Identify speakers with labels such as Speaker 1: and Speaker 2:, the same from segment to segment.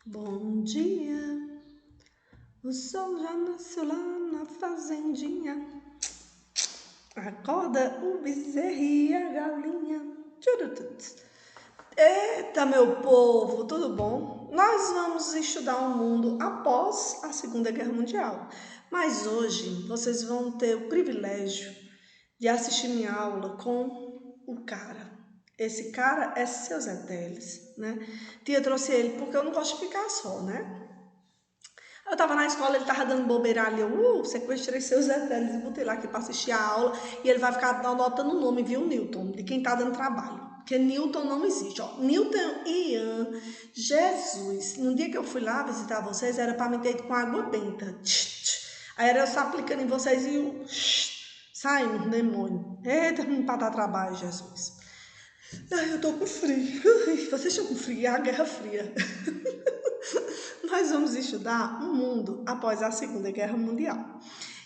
Speaker 1: Bom dia, o sol já nasceu lá na fazendinha. Acorda o bezerro e a galinha. Tchurutut. Eita, meu povo, tudo bom? Nós vamos estudar o mundo após a Segunda Guerra Mundial. Mas hoje vocês vão ter o privilégio de assistir minha aula com o cara. Esse cara é seu Zé Teles, né? Tia trouxe ele porque eu não gosto de ficar só, né? Eu tava na escola, ele tava dando bobeira ali, sequestrei seus Teles e botei lá aqui pra assistir a aula, e ele vai ficar anotando o nome, viu, Newton, de quem tá dando trabalho. Porque Newton não existe, ó. Newton e Ian, Jesus. No dia que eu fui lá visitar vocês, era pra me ter ido com água benta. Aí era eu só aplicando em vocês e o saindo, demônio. Eita, pra dar trabalho, Jesus. Ai, eu tô com frio. Vocês estão com frio? É a Guerra Fria. Nós vamos estudar o mundo após a Segunda Guerra Mundial.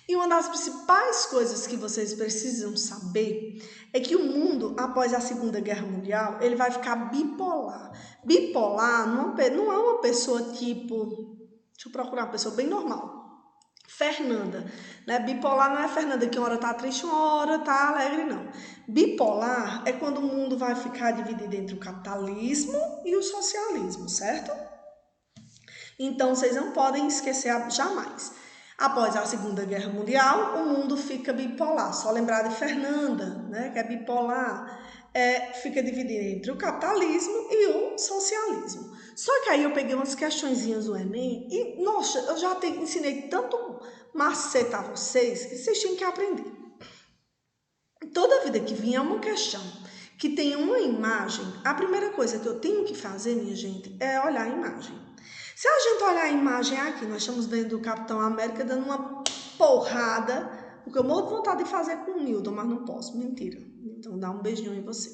Speaker 1: E uma das principais coisas que vocês precisam saber é que o mundo após a Segunda Guerra Mundial, ele vai ficar bipolar. Bipolar não é uma pessoa tipo... Deixa eu procurar uma pessoa bem normal. Fernanda, né? Bipolar não é Fernanda que uma hora tá triste, uma hora tá alegre, não. Bipolar é quando o mundo vai ficar dividido entre o capitalismo e o socialismo, certo? Então, vocês não podem esquecer jamais. Após a Segunda Guerra Mundial, o mundo fica bipolar. Só lembrar de Fernanda, né, que é bipolar, fica dividido entre o capitalismo e o socialismo. Só que aí eu peguei umas questõezinhas do Enem e, nossa, eu já ensinei tanto macete a vocês que vocês tinham que aprender. Toda vida que vier uma questão que tem uma imagem, a primeira coisa que eu tenho que fazer, minha gente, é olhar a imagem. Se a gente olhar a imagem aqui, nós estamos vendo o Capitão América dando uma porrada, o que eu morro de vontade de fazer com o Newton, mas não posso, mentira. Então dá um beijinho em você.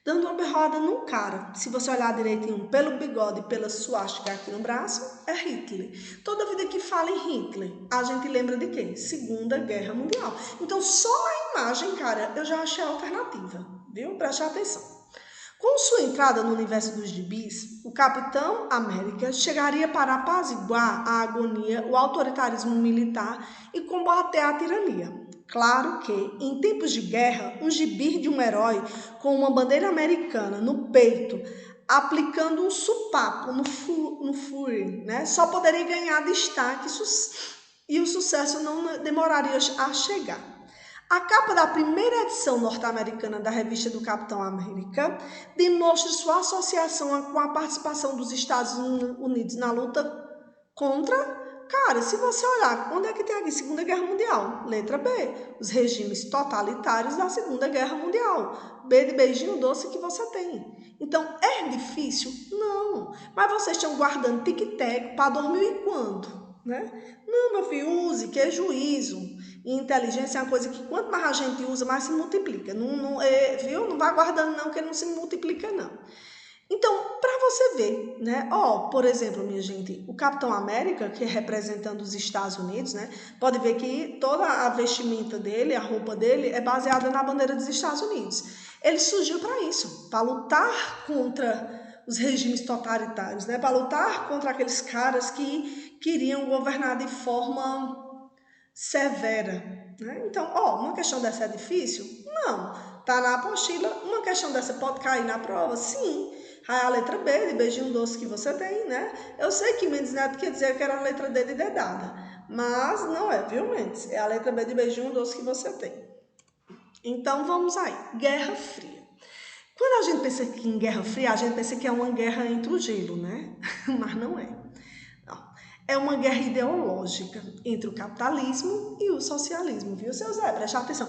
Speaker 1: Dando uma berrada num cara. Se você olhar direitinho pelo bigode e pela suástica aqui no braço, é Hitler. Toda vida que fala em Hitler, a gente lembra de quem? Segunda Guerra Mundial. Então só na imagem, cara, eu já achei a alternativa, viu? Preste atenção. Com sua entrada no universo dos gibis, o Capitão América chegaria para apaziguar a agonia, o autoritarismo militar e combater a tirania. Claro que, em tempos de guerra, um gibi de um herói com uma bandeira americana no peito, aplicando um supapo no Fury, né, só poderia ganhar destaque e o sucesso não demoraria a chegar. A capa da primeira edição norte-americana da revista do Capitão América demonstra sua associação com a participação dos Estados Unidos na luta contra... Cara, se você olhar, onde é que tem aqui? Segunda Guerra Mundial. Letra B. Os regimes totalitários da Segunda Guerra Mundial. B de beijinho doce que você tem. Então, é difícil? Não. Mas vocês estão guardando tic-tac para 2000 né? Não, meu filho, use, que é juízo. E inteligência é uma coisa que quanto mais a gente usa, mais se multiplica. Viu? Não vai guardando não, que não se multiplica não. Então, para você ver, né? Por exemplo, minha gente, o Capitão América, que é representando os Estados Unidos, né? Pode ver que toda a vestimenta dele, a roupa dele, é baseada na bandeira dos Estados Unidos. Ele surgiu para isso, para lutar contra os regimes totalitários, né? Para lutar contra aqueles caras que queriam governar de forma severa, né? Então, uma questão dessa é difícil? Não. Tá na apostila, uma questão dessa pode cair na prova? Sim. Aí a letra B de beijinho doce que você tem, né? Eu sei que Mendes Neto quer dizer que era a letra D de dedada, mas não é, viu, Mendes? É a letra B de beijinho doce que você tem. Então, vamos aí. Guerra Fria. Quando a gente pensa em Guerra Fria, a gente pensa que é uma guerra entre o gelo, né? Mas não é. É uma guerra ideológica entre o capitalismo e o socialismo, viu, seu Zé? Presta atenção.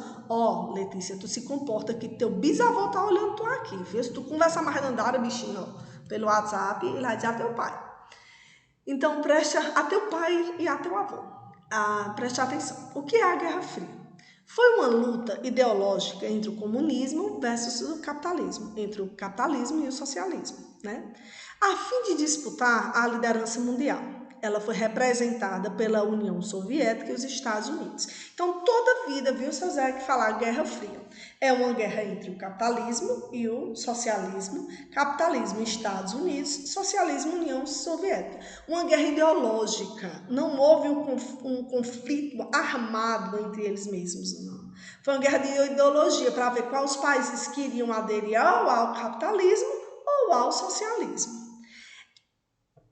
Speaker 1: Letícia, tu se comporta que teu bisavô tá olhando tu aqui, viu? Se tu conversar mais andada, bichinho, pelo WhatsApp, ele vai dizer a teu pai. Então, presta a teu pai e a teu avô. Preste atenção. O que é a Guerra Fria? Foi uma luta ideológica entre o comunismo versus o capitalismo, entre o capitalismo e o socialismo, né? A fim de disputar a liderança mundial. ela foi representada pela União Soviética e os Estados Unidos. Então, toda vida, viu, seu Zé, que falar Guerra Fria. É uma guerra entre o capitalismo e o socialismo. Capitalismo, Estados Unidos, socialismo, União Soviética. Uma guerra ideológica. Não houve um conflito armado entre eles mesmos, não. Foi uma guerra de ideologia para ver quais países queriam aderir ao capitalismo ou ao socialismo.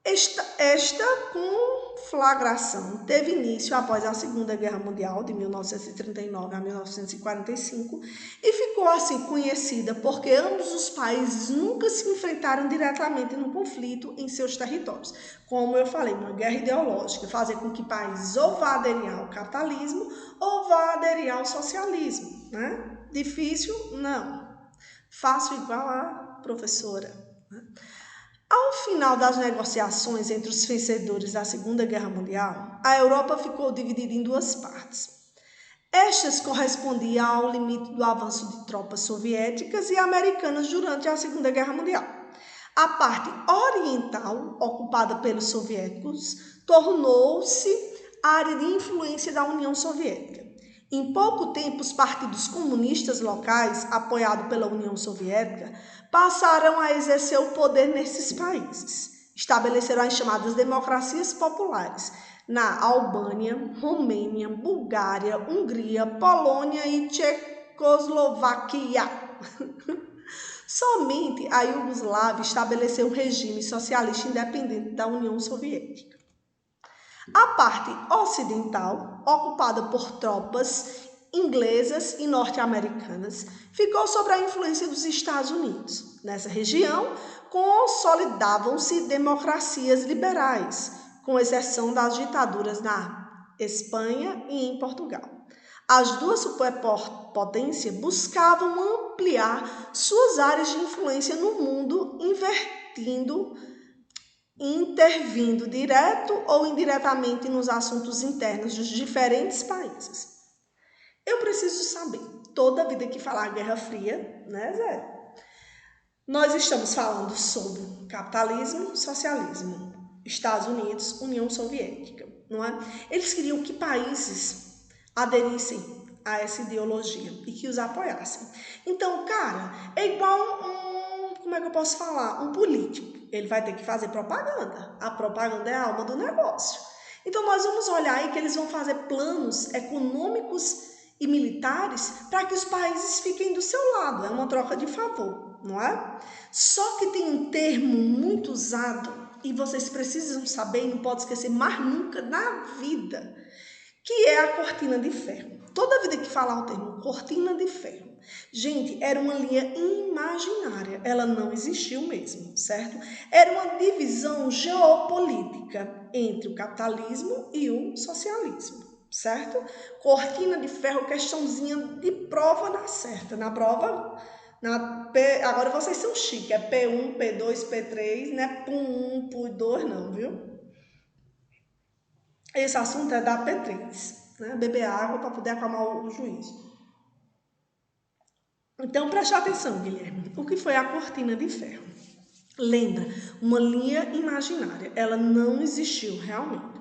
Speaker 1: Esta conflagração teve início após a Segunda Guerra Mundial, de 1939 a 1945, e ficou assim conhecida porque ambos os países nunca se enfrentaram diretamente no conflito em seus territórios. Como eu falei, uma guerra ideológica, fazer com que países ou vá aderir ao capitalismo ou vá aderir ao socialismo, né? Difícil? Não. Fácil igual a professora, né? Ao final das negociações entre os vencedores da Segunda Guerra Mundial, a Europa ficou dividida em duas partes. Estas correspondiam ao limite do avanço de tropas soviéticas e americanas durante a Segunda Guerra Mundial. A parte oriental, ocupada pelos soviéticos, tornou-se área de influência da União Soviética. Em pouco tempo, os partidos comunistas locais, apoiados pela União Soviética, passaram a exercer o poder nesses países. Estabeleceram as chamadas democracias populares na Albânia, Romênia, Bulgária, Hungria, Polônia e Tchecoslovaquia. Somente a Iugoslávia estabeleceu um regime socialista independente da União Soviética. A parte ocidental, ocupada por tropas inglesas e norte-americanas, ficou sob a influência dos Estados Unidos. Nessa região, consolidavam-se democracias liberais, com exceção das ditaduras na Espanha e em Portugal. As duas superpotências buscavam ampliar suas áreas de influência no mundo, intervindo direto ou indiretamente nos assuntos internos dos diferentes países. Eu preciso saber, toda vida que falar Guerra Fria, né, Zé? Nós estamos falando sobre capitalismo, socialismo, Estados Unidos, União Soviética, não é? Eles queriam que países aderissem a essa ideologia e que os apoiassem. Então, cara, é igual como é que eu posso falar? Um político. Ele vai ter que fazer propaganda. A propaganda é a alma do negócio. Então, nós vamos olhar aí que eles vão fazer planos econômicos e militares para que os países fiquem do seu lado. É uma troca de favor, não é? Só que tem um termo muito usado e vocês precisam saber e não pode esquecer mais nunca na vida, que é a cortina de ferro. Toda vida que falar o termo cortina de ferro, gente, era uma linha imaginária, ela não existiu mesmo, certo? Era uma divisão geopolítica entre o capitalismo e o socialismo, certo? Cortina de ferro, questãozinha de prova na certa, na prova, agora vocês são chiques, é P1, P2, P3, não é PUM1, PUM2 não, viu? Esse assunto é da P3, né? Beber água para poder acalmar o juiz. Então, preste atenção, Guilherme. O que foi a cortina de ferro? Lembra, uma linha imaginária. Ela não existiu realmente.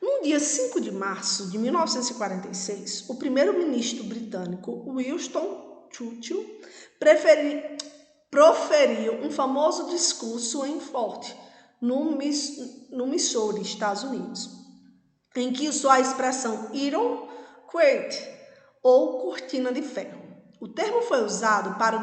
Speaker 1: No dia 5 de março de 1946, o primeiro-ministro britânico Winston Churchill proferiu um famoso discurso em Fort, no Missouri, Estados Unidos, em que usou a expressão Iron Curtain, ou cortina de ferro. O termo foi usado para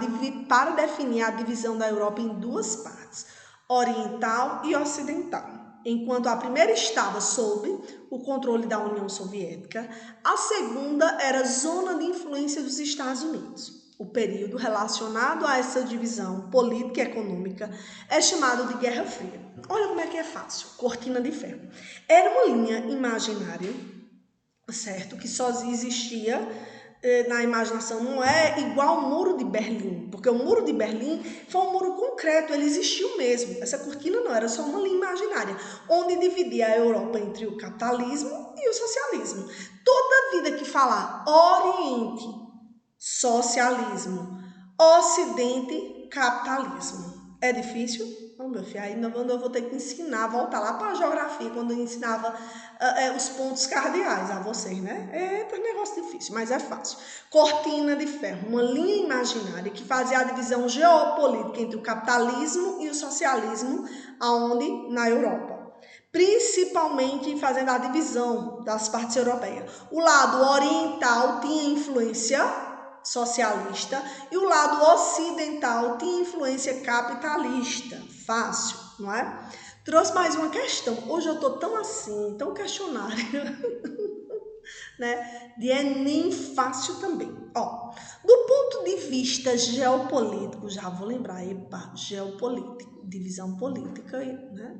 Speaker 1: definir a divisão da Europa em duas partes, oriental e ocidental. Enquanto a primeira estava sob o controle da União Soviética, a segunda era zona de influência dos Estados Unidos. O período relacionado a essa divisão política e econômica é chamado de Guerra Fria. Olha como é que é fácil, cortina de ferro. Era uma linha imaginária, certo, que só existia na imaginação, não é igual ao Muro de Berlim, porque o Muro de Berlim foi um muro concreto, ele existiu mesmo. Essa cortina não, era só uma linha imaginária, onde dividia a Europa entre o capitalismo e o socialismo. Toda vida que falar Oriente, socialismo, Ocidente, capitalismo, é difícil? Não, meu filho, aí eu vou ter que ensinar, voltar lá para a geografia, quando eu ensinava os pontos cardeais a vocês, né? É um negócio difícil, mas é fácil. Cortina de ferro, uma linha imaginária que fazia a divisão geopolítica entre o capitalismo e o socialismo, aonde? Na Europa. Principalmente fazendo a divisão das partes europeias. O lado oriental tinha influência socialista e o lado ocidental tinha influência capitalista. Fácil, não é? Trouxe mais uma questão. Hoje eu tô tão assim, tão questionário, né? De Enem fácil também. Ó, do ponto de vista geopolítico, já vou lembrar, geopolítico, divisão política, né?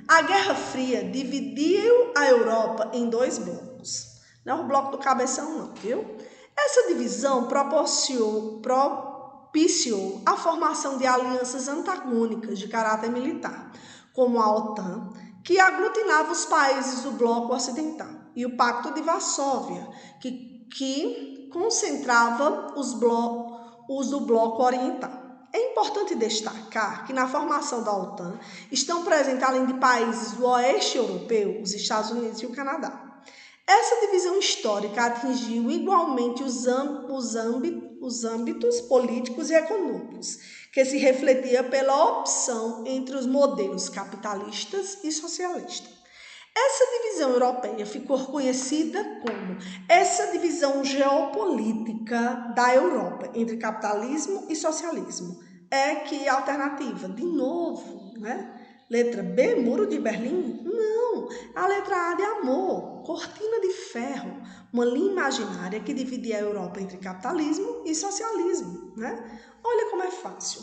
Speaker 1: A Guerra Fria dividiu a Europa em dois blocos. Não é o bloco do cabeção, não, viu? Essa divisão propiciou a formação de alianças antagônicas de caráter militar, como a OTAN, que aglutinava os países do bloco ocidental, e o Pacto de Varsóvia, que concentrava os do bloco oriental. É importante destacar que na formação da OTAN estão presentes, além de países do oeste europeu, os Estados Unidos e o Canadá. Essa divisão histórica atingiu igualmente os âmbitos políticos e econômicos, que se refletia pela opção entre os modelos capitalistas e socialistas. Essa divisão europeia ficou conhecida como essa divisão geopolítica da Europa entre capitalismo e socialismo. É que alternativa? De novo, né? Letra B, Muro de Berlim? Não, a letra A de amor, cortina de ferro, uma linha imaginária que dividia a Europa entre capitalismo e socialismo, né? Olha como é fácil.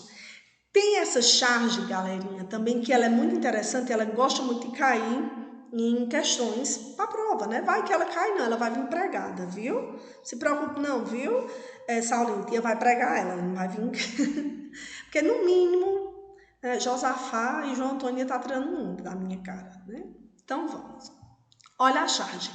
Speaker 1: Tem essa charge, galerinha, também, que ela é muito interessante, ela gosta muito de cair em questões para prova, né? Vai que ela cai, não, ela vai vir pregada, viu? Se preocupe não, viu? Saulinho, tia vai pregar ela não vai vir... Porque, no mínimo, Josafá e João Antônio tá tirando muito da minha cara, né? Então, vamos. Olha a charge.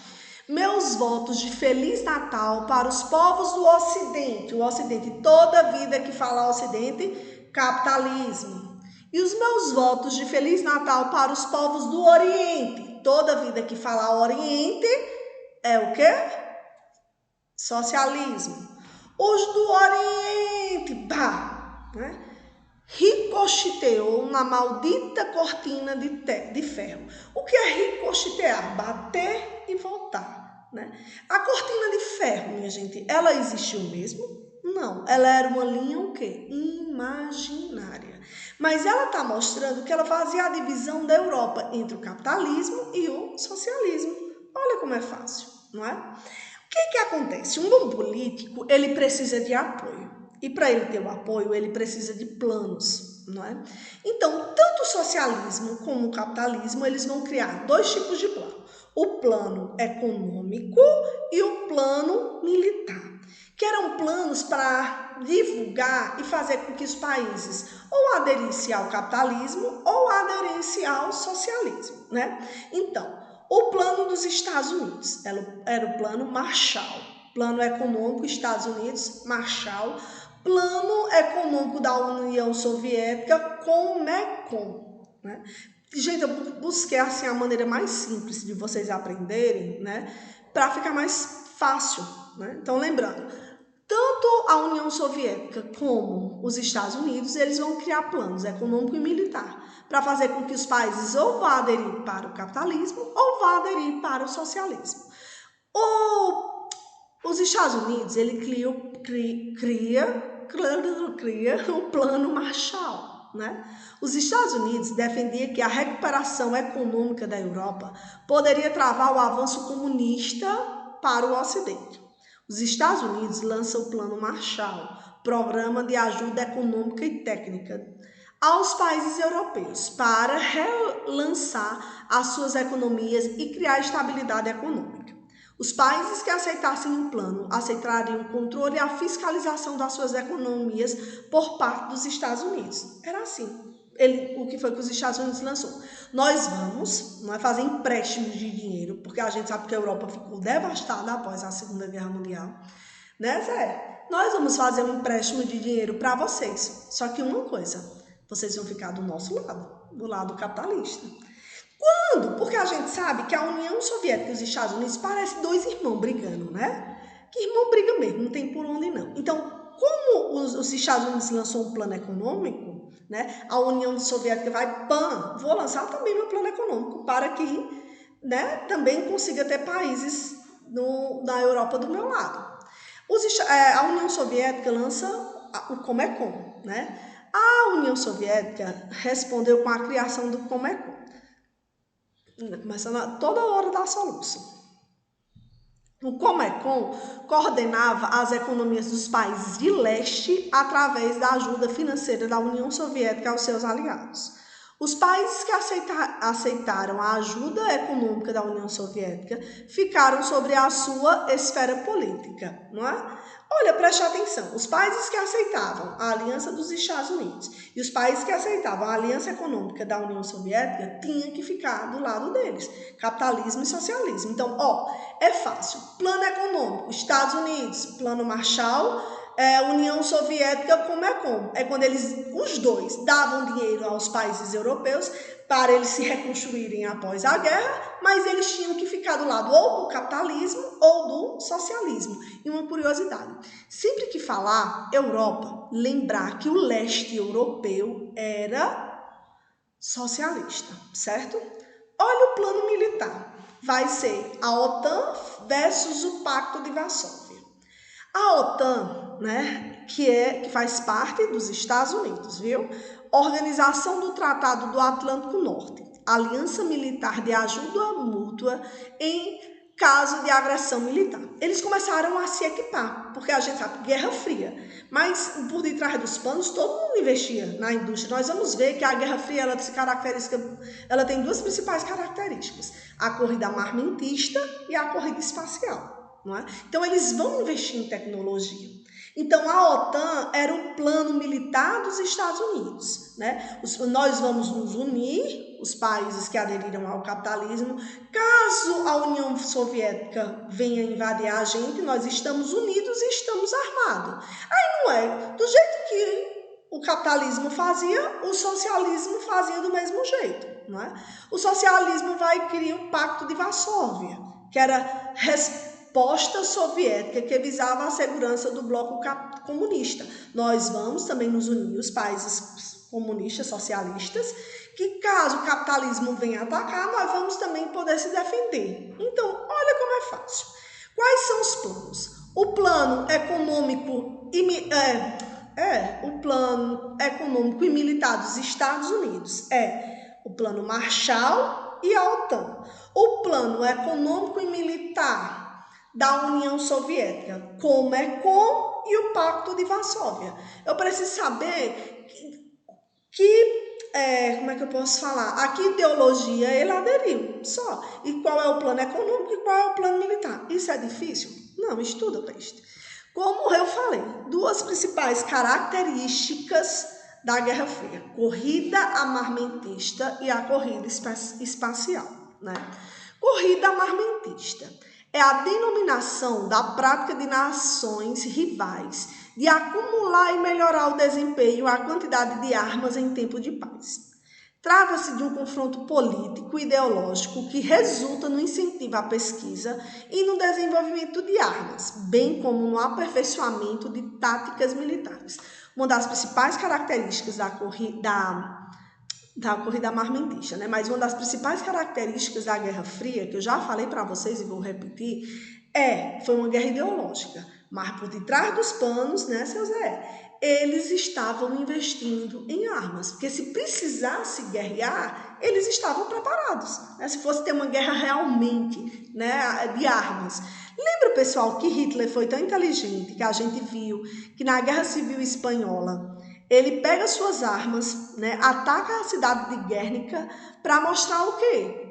Speaker 1: Meus votos de Feliz Natal para os povos do Ocidente. O Ocidente, toda vida que falar Ocidente, capitalismo. E os meus votos de Feliz Natal para os povos do Oriente. Toda vida que falar Oriente é o quê? Socialismo. Os do Oriente, bah, né? Ricocheteou na maldita cortina de ferro. O que é ricochetear? Bater e voltar, né? A cortina de ferro, minha gente, ela existiu mesmo? Não, ela era uma linha o quê? Imaginária. Mas ela está mostrando que ela fazia a divisão da Europa entre o capitalismo e o socialismo. Olha como é fácil, não é? O que acontece? Um bom político, ele precisa de apoio. E para ele ter o apoio, ele precisa de planos, não é? Então, tanto o socialismo como o capitalismo, eles vão criar dois tipos de plano. O plano econômico e o plano militar, que eram planos para divulgar e fazer com que os países ou aderissem ao capitalismo ou aderissem ao socialismo, né? Então, o plano dos Estados Unidos era o plano Marshall, plano econômico Estados Unidos, Marshall, plano econômico da União Soviética com o MECOM, né? Gente, eu busquei assim a maneira mais simples de vocês aprenderem, né? Para ficar mais fácil, né? Então, lembrando, tanto a União Soviética como os Estados Unidos, eles vão criar planos econômico e militar para fazer com que os países ou vá aderir para o capitalismo ou vá aderir para o socialismo. Os Estados Unidos, ele cria o plano Marshall, né? Os Estados Unidos defendiam que a recuperação econômica da Europa poderia travar o avanço comunista para o Ocidente. Os Estados Unidos lançam o Plano Marshall, Programa de Ajuda Econômica e Técnica, aos países europeus para relançar as suas economias e criar estabilidade econômica. Os países que aceitassem o plano aceitariam o controle e a fiscalização das suas economias por parte dos Estados Unidos. Era assim. O que foi que os Estados Unidos lançou? Nós vamos fazer empréstimos de dinheiro, porque a gente sabe que a Europa ficou devastada após a Segunda Guerra Mundial, né, Zé? Nós vamos fazer um empréstimo de dinheiro para vocês. Só que uma coisa, vocês vão ficar do nosso lado. do lado capitalista. Quando? Porque a gente sabe que a União Soviética e os Estados Unidos parecem dois irmãos brigando, né? Que irmão briga mesmo, não tem por onde não. Então, como os Estados Unidos lançou um plano econômico, né? A União Soviética vai, vou lançar também meu plano econômico para que, né, também consiga ter países na Europa do meu lado. A União Soviética lança o Comecon, né? A União Soviética respondeu com a criação do Comecon, começando a toda hora dar soluço. O Comecon coordenava as economias dos países de leste através da ajuda financeira da União Soviética aos seus aliados. Os países que aceitaram a ajuda econômica da União Soviética ficaram sobre a sua esfera política, não é? Olha, preste atenção, os países que aceitavam a aliança dos Estados Unidos e os países que aceitavam a aliança econômica da União Soviética tinham que ficar do lado deles, capitalismo e socialismo. Então, é fácil, plano econômico, Estados Unidos, plano Marshall, União Soviética, Comecon. É quando os dois davam dinheiro aos países europeus para eles se reconstruírem após a guerra, mas eles tinham que ficar do lado ou do capitalismo ou do socialismo. E uma curiosidade, sempre que falar Europa, lembrar que o leste europeu era socialista, certo? Olha o plano militar, vai ser a OTAN versus o Pacto de Varsóvia. A OTAN, né, que faz parte dos Estados Unidos, viu? Organização do Tratado do Atlântico Norte, aliança militar de ajuda mútua em caso de agressão militar. Eles começaram a se equipar, porque a gente sabe, Guerra Fria, mas por detrás dos panos todo mundo investia na indústria. Nós vamos ver que a Guerra Fria ela tem duas principais características: a corrida armamentista e a corrida espacial. Não é? Então, eles vão investir em tecnologia. Então, a OTAN era o plano militar dos Estados Unidos. Né? Nós vamos nos unir, os países que aderiram ao capitalismo. Caso a União Soviética venha invadir a gente, nós estamos unidos e estamos armados. Aí não é do jeito que o capitalismo fazia, o socialismo fazia do mesmo jeito. Não é? O socialismo vai criar o Pacto de Varsóvia, que era resposta soviética que visava a segurança do bloco comunista. Nós vamos também nos unir, os países comunistas, socialistas, que caso o capitalismo venha atacar, nós vamos também poder se defender. Então, olha como é fácil. Quais são os planos? O plano econômico e militar dos Estados Unidos é o plano Marshall e a OTAN. O plano econômico e militar da União Soviética, Comecon e o Pacto de Varsóvia. Eu preciso saber como é que eu posso falar? A que ideologia ele aderiu, só. E qual é o plano econômico e qual é o plano militar? Isso é difícil? Não, estuda o texto. Como eu falei, duas principais características da Guerra Fria: corrida armamentista e a corrida espacial. Né? Corrida armamentista é a denominação da prática de nações rivais de acumular e melhorar o desempenho e a quantidade de armas em tempo de paz. Trata-se de um confronto político e ideológico que resulta no incentivo à pesquisa e no desenvolvimento de armas, bem como no aperfeiçoamento de táticas militares. Uma das principais características da corrida armamentista, né? Mas uma das principais características da Guerra Fria, que eu já falei para vocês e vou repetir, foi uma guerra ideológica. Mas por detrás dos panos, né, seu Zé, eles estavam investindo em armas, porque se precisasse guerrear, eles estavam preparados, né? Se fosse ter uma guerra realmente, né, de armas. Lembra, pessoal, que Hitler foi tão inteligente que a gente viu que na Guerra Civil Espanhola ele pega suas armas, né, ataca a cidade de Guernica para mostrar o quê?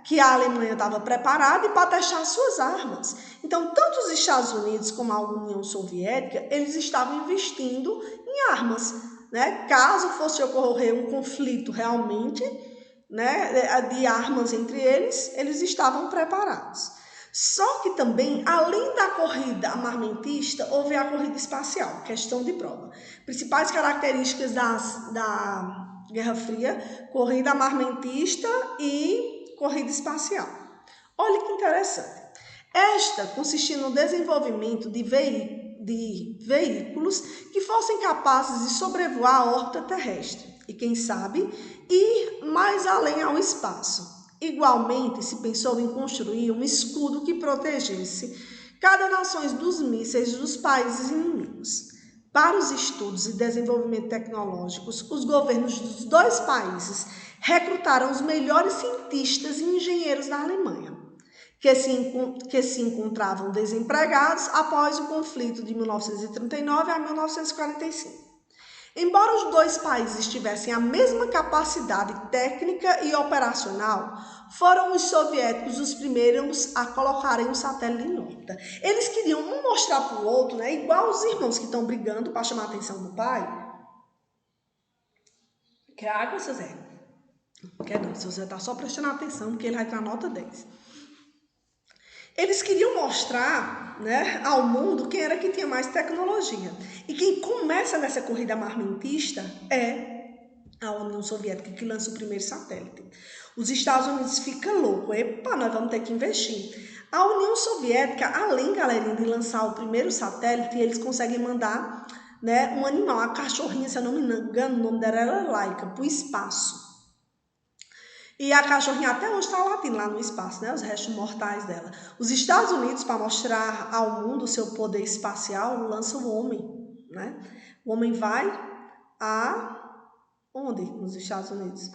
Speaker 1: Que a Alemanha estava preparada e para testar suas armas. Então, tanto os Estados Unidos como a União Soviética, eles estavam investindo em armas. Né? Caso fosse ocorrer um conflito realmente, né, de armas entre eles, eles estavam preparados. Só que também, além da corrida armamentista, houve a corrida espacial, questão de prova. Principais características Guerra Fria, corrida armamentista e corrida espacial. Olha que interessante. Esta consistia no desenvolvimento de veículos que fossem capazes de sobrevoar a órbita terrestre e, quem sabe, ir mais além ao espaço. Igualmente, se pensou em construir um escudo que protegesse cada nação dos mísseis dos países inimigos. Para os estudos e desenvolvimento tecnológicos, os governos dos dois países recrutaram os melhores cientistas e engenheiros da Alemanha, que se encontravam desempregados após o conflito de 1939 a 1945. Embora os dois países tivessem a mesma capacidade técnica e operacional, foram os soviéticos os primeiros a colocarem um satélite em órbita. Eles queriam um mostrar para o outro, né, igual os irmãos que estão brigando para chamar a atenção do pai. Quer água, seu Zé? Quer não, seu Zé está só prestando atenção porque ele vai tirar nota 10. Eles queriam mostrar, né, ao mundo quem era que tinha mais tecnologia. E quem começa nessa corrida armamentista é a União Soviética, que lança o primeiro satélite. Os Estados Unidos ficam loucos. Epa, nós vamos ter que investir. A União Soviética, além, galerinha, de lançar o primeiro satélite, eles conseguem mandar, né, um animal, a cachorrinha, se eu não me engano, o nome dela era Laika, para o espaço. E a cachorrinha até hoje está latindo lá no espaço, né? Os restos mortais dela. Os Estados Unidos, para mostrar ao mundo o seu poder espacial, lança o homem, né? O homem vai a... onde? Nos Estados Unidos.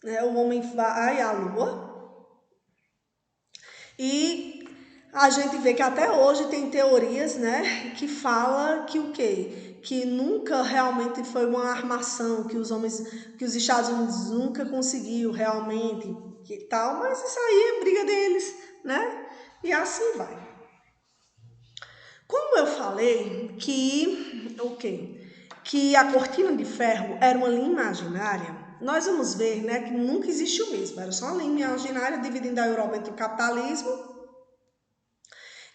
Speaker 1: O homem vai à Lua. E a gente vê que até hoje tem teorias, né? Que fala que o quê? Que nunca realmente foi uma armação, que os Estados Unidos nunca conseguiu realmente, que tal, mas isso aí é briga deles, né? E assim vai. Como eu falei que a cortina de ferro era uma linha imaginária, nós vamos ver, né, que nunca existiu mesmo, era só uma linha imaginária dividindo a Europa entre o capitalismo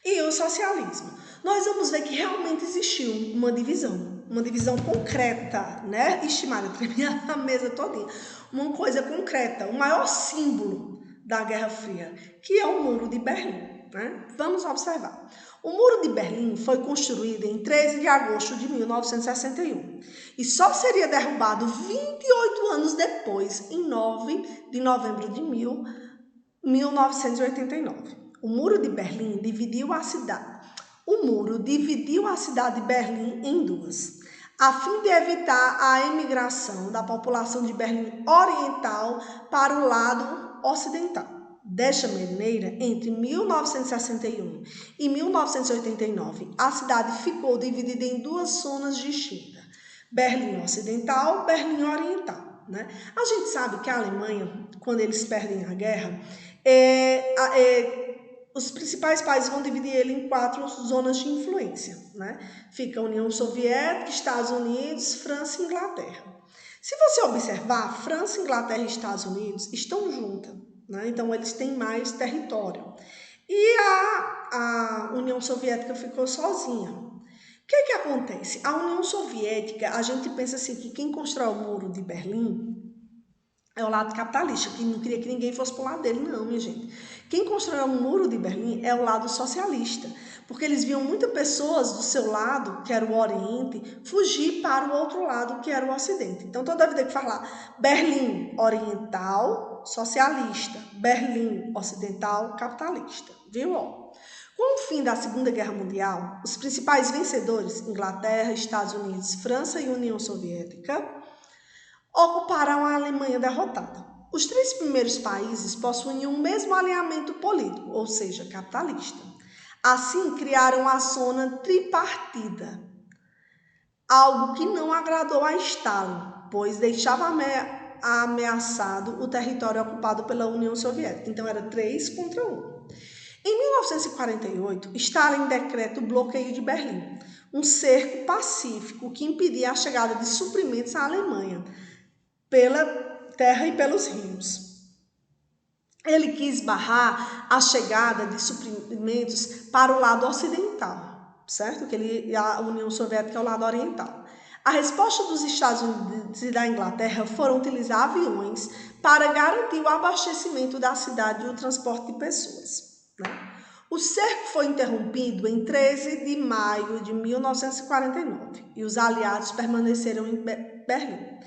Speaker 1: e o socialismo. Nós vamos ver que realmente existiu uma divisão concreta, né? Ixi, Maria, tremia a mesa todinha. Uma coisa concreta, o maior símbolo da Guerra Fria, que é o Muro de Berlim, né? Vamos observar. O Muro de Berlim foi construído em 13 de agosto de 1961 e só seria derrubado 28 anos depois, em 9 de novembro de 1989. O Muro de Berlim dividiu a cidade de Berlim em duas, a fim de evitar a emigração da população de Berlim Oriental para o lado ocidental. Desta maneira, entre 1961 e 1989, a cidade ficou dividida em duas zonas distintas: Berlim Ocidental, Berlim Oriental, né? A gente sabe que a Alemanha, quando eles perdem a guerra, os principais países vão dividir ele em 4 zonas de influência, né? Fica a União Soviética, Estados Unidos, França e Inglaterra. Se você observar, França, Inglaterra e Estados Unidos estão juntas, né? Então eles têm mais território. E a União Soviética ficou sozinha. O que acontece? A União Soviética, a gente pensa assim, que quem constrói o Muro de Berlim é o lado capitalista, que não queria que ninguém fosse para o lado dele, não, minha gente. Quem construiu o Muro de Berlim é o lado socialista, porque eles viam muitas pessoas do seu lado, que era o Oriente, fugir para o outro lado, que era o Ocidente. Então, toda vida que falar Berlim Oriental, socialista, Berlim Ocidental, capitalista, viu? Com o fim da Segunda Guerra Mundial, os principais vencedores, Inglaterra, Estados Unidos, França e União Soviética, ocuparam a Alemanha derrotada. Os 3 primeiros países possuíam o mesmo alinhamento político, ou seja, capitalista. Assim, criaram a zona tripartida, algo que não agradou a Stalin, pois deixava ameaçado o território ocupado pela União Soviética. Então, era 3 contra 1. Em 1948, Stalin decreta o bloqueio de Berlim, um cerco pacífico que impedia a chegada de suprimentos à Alemanha, pela terra e pelos rios. Ele quis barrar a chegada de suprimentos para o lado ocidental, certo? A União Soviética é o lado oriental. A resposta dos Estados Unidos e da Inglaterra foram utilizar aviões para garantir o abastecimento da cidade e o transporte de pessoas, né? O cerco foi interrompido em 13 de maio de 1949 e os aliados permaneceram em Berlim.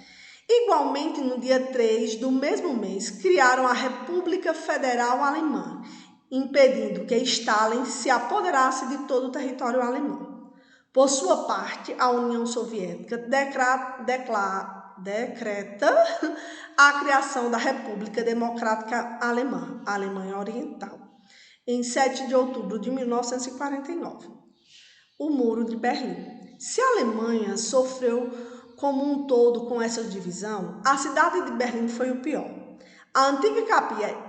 Speaker 1: Igualmente, no dia 3 do mesmo mês, criaram a República Federal Alemã, impedindo que Stalin se apoderasse de todo o território alemão. Por sua parte, a União Soviética decreta a criação da República Democrática Alemã, a Alemanha Oriental, em 7 de outubro de 1949. O Muro de Berlim. Se a Alemanha sofreu como um todo com essa divisão, a cidade de Berlim foi o pior. A antiga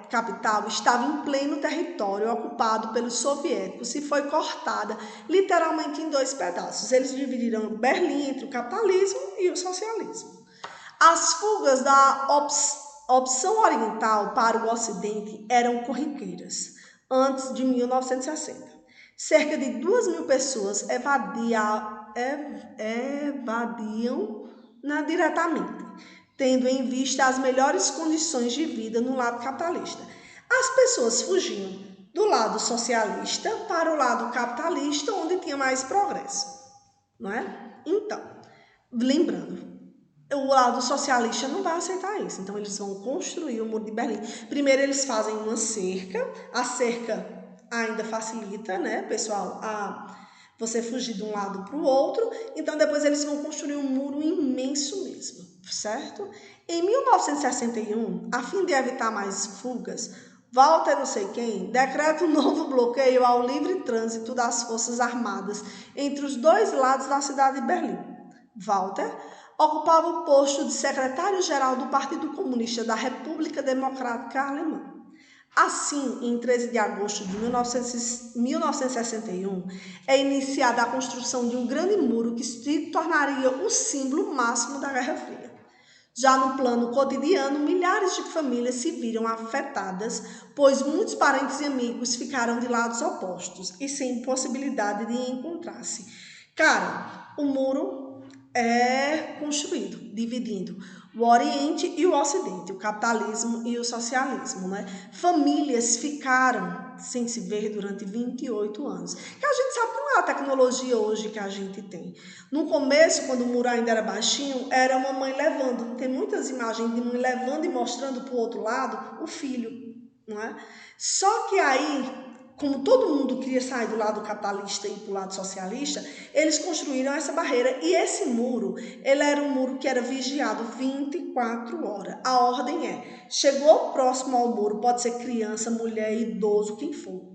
Speaker 1: capital estava em pleno território ocupado pelos soviéticos e foi cortada literalmente em 2 pedaços. Eles dividiram Berlim entre o capitalismo e o socialismo. As fugas da opção oriental para o ocidente eram corriqueiras antes de 1960. Cerca de 2.000 pessoas evadiam diretamente, tendo em vista as melhores condições de vida no lado capitalista. As pessoas fugiam do lado socialista para o lado capitalista, onde tinha mais progresso, não é? Então, lembrando, o lado socialista não vai aceitar isso, então eles vão construir o Muro de Berlim. Primeiro eles fazem uma cerca, a cerca ainda facilita, né, pessoal, você fugir de um lado para o outro, então depois eles vão construir um muro imenso mesmo, certo? Em 1961, a fim de evitar mais fugas, Walter não sei quem decreta um novo bloqueio ao livre trânsito das forças armadas entre os 2 lados da cidade de Berlim. Walter ocupava o posto de secretário-geral do Partido Comunista da República Democrática Alemã. Assim, em 13 de agosto de 1961, é iniciada a construção de um grande muro que se tornaria o símbolo máximo da Guerra Fria. Já no plano cotidiano, milhares de famílias se viram afetadas, pois muitos parentes e amigos ficaram de lados opostos e sem possibilidade de encontrar-se. Cara, o muro é construído, dividindo o Oriente e o Ocidente, o capitalismo e o socialismo, né? Famílias ficaram sem se ver durante 28 anos. Que a gente sabe que não é a tecnologia hoje que a gente tem. No começo, quando o muro ainda era baixinho, era uma mãe levando. Tem muitas imagens de mãe levando e mostrando para o outro lado o filho, não é? Só que aí, como todo mundo queria sair do lado capitalista e ir para o lado socialista, eles construíram essa barreira. E esse muro, ele era um muro que era vigiado 24 horas. A ordem é, chegou próximo ao muro, pode ser criança, mulher, idoso, quem for.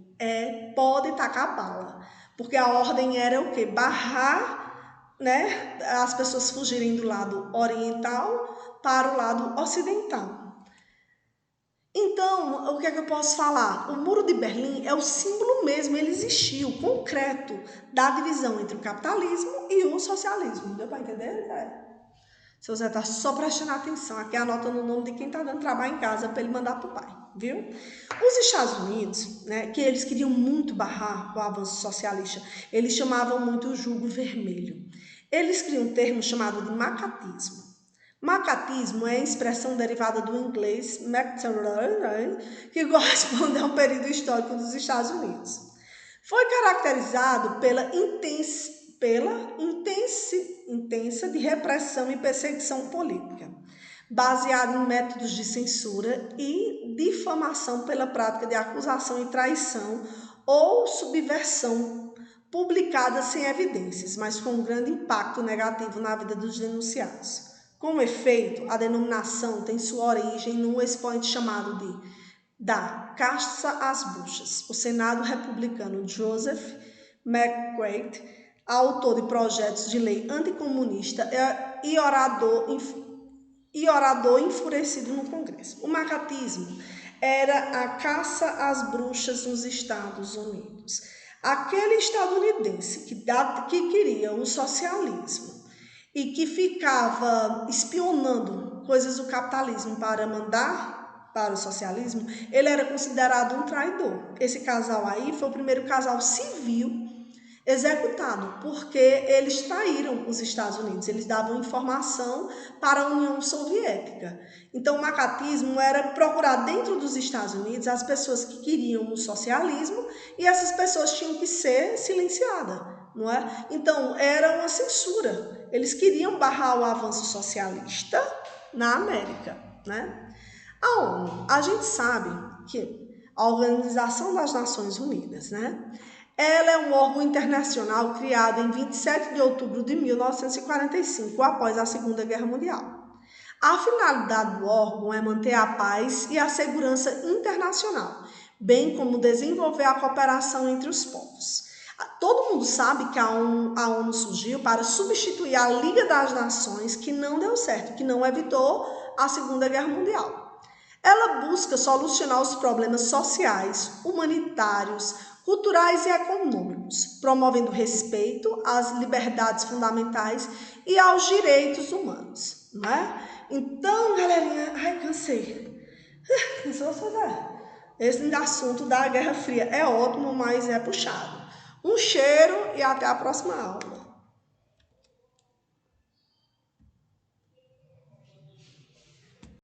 Speaker 1: Pode tacar bala. Porque a ordem era o quê? Barrar, né, as pessoas fugirem do lado oriental para o lado ocidental. Então, o que é que eu posso falar? O Muro de Berlim é o símbolo mesmo, ele existiu, concreto, da divisão entre o capitalismo e o socialismo. Deu para entender? Seu Zé tá só prestando atenção, aqui anotando o nome de quem está dando trabalho em casa para ele mandar para o pai, viu? Os Estados Unidos, né, que eles queriam muito barrar o avanço socialista, eles chamavam muito o jugo vermelho. Eles criam um termo chamado de macatismo. Macatismo é a expressão derivada do inglês que corresponde a um período histórico dos Estados Unidos. Foi caracterizado pela intensa de repressão e perseguição política, baseado em métodos de censura e difamação pela prática de acusação e traição ou subversão publicada sem evidências, mas com um grande impacto negativo na vida dos denunciados. Com efeito, a denominação tem sua origem num expoente chamado da caça às bruxas. O Senado republicano Joseph McQuaid, autor de projetos de lei anticomunista e orador enfurecido no Congresso. O macatismo era a caça às bruxas nos Estados Unidos. Aquele estadunidense que queria o socialismo e que ficava espionando coisas do capitalismo para mandar para o socialismo, ele era considerado um traidor. Esse casal aí foi o primeiro casal civil executado, porque eles traíram os Estados Unidos, eles davam informação para a União Soviética. Então, o macartismo era procurar dentro dos Estados Unidos as pessoas que queriam o socialismo e essas pessoas tinham que ser silenciadas, não é? Então, era uma censura. Eles queriam barrar o avanço socialista na América, né? A ONU, a gente sabe que a Organização das Nações Unidas, né? Ela é um órgão internacional criado em 27 de outubro de 1945, após a Segunda Guerra Mundial. A finalidade do órgão é manter a paz e a segurança internacional, bem como desenvolver a cooperação entre os povos. Todo mundo sabe que a ONU surgiu para substituir a Liga das Nações, que não deu certo, que não evitou a Segunda Guerra Mundial. Ela busca solucionar os problemas sociais, humanitários, culturais e econômicos, promovendo respeito às liberdades fundamentais e aos direitos humanos, não é? Então, galerinha, ai, cansei. Cansou, esse assunto da Guerra Fria é ótimo, mas é puxado. Um cheiro e até a próxima aula.